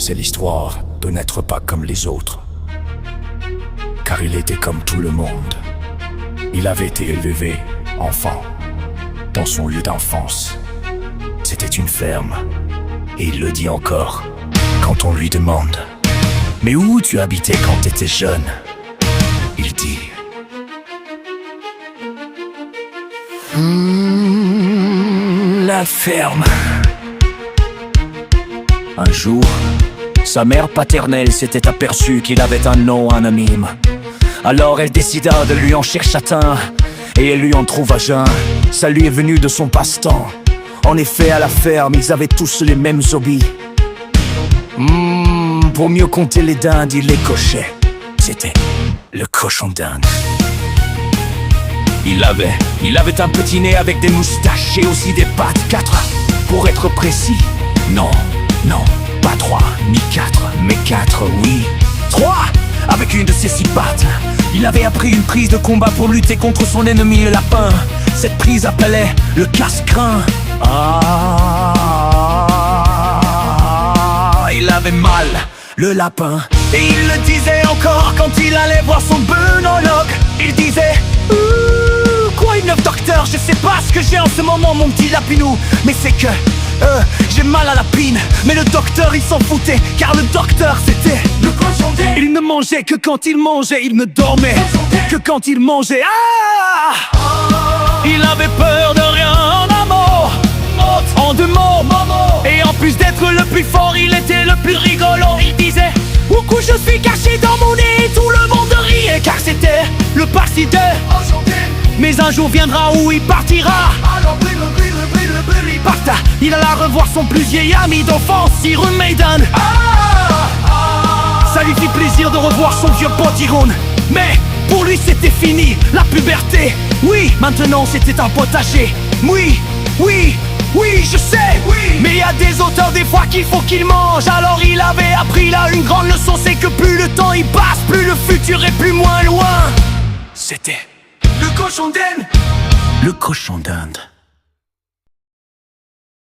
C'est l'histoire de n'être pas comme les autres. Car il était comme tout le monde. Il avait été élevé, enfant, dans son lieu d'enfance. C'était une ferme. Et il le dit encore, quand on lui demande « Mais où tu habitais quand t'étais jeune ?» Il dit La ferme. Un jour, sa mère paternelle s'était aperçue qu'il avait un nom anonyme. Alors elle décida de lui en chercher un, et elle lui en trouva un. Ça lui est venu de son passe-temps. En effet, à la ferme, ils avaient tous les mêmes hobbies. Pour mieux compter les dindes, il les cochait. C'était le cochon d'Inde. Il avait un petit nez avec des moustaches et aussi des pattes. 4, pour être précis. Non, pas 3, ni 4, mais 4, oui. 3, avec une de ses 6 pattes. Il avait appris une prise de combat pour lutter contre son ennemi, le lapin. Cette prise appelait le casse-crin. Il avait mal, le lapin. Et il le disait encore quand il allait voir son œnologue. Il disait quoi, une docteur, je sais pas ce que j'ai en ce moment, mon petit lapinou. Mais c'est que j'ai mal à la pine. Mais le docteur il s'en foutait, car le docteur c'était le cochon d'Inde. Il ne mangeait que quand il mangeait, il ne dormait que quand il mangeait. Il avait peur de rien en amour, en 2 mots. Et en plus d'être le plus fort, il était le plus rigolo. Il disait coucou, je suis caché dans mon nez, et tout le monde riait, car c'était le parti de mais un jour viendra où il partira. Alors il parta. Il alla revoir son plus vieil ami d'enfance, Iron Maiden. Ça lui fit plaisir de revoir son vieux pote Iron. Mais pour lui c'était fini, la puberté. Oui, maintenant c'était un potager. Oui, je sais. Mais y a des auteurs des fois qu'il faut qu'ils mangent. Alors il avait appris là une grande leçon, c'est que plus le temps il passe, plus le futur est plus moins loin. C'était le cochon d'Inde. Le cochon d'Inde.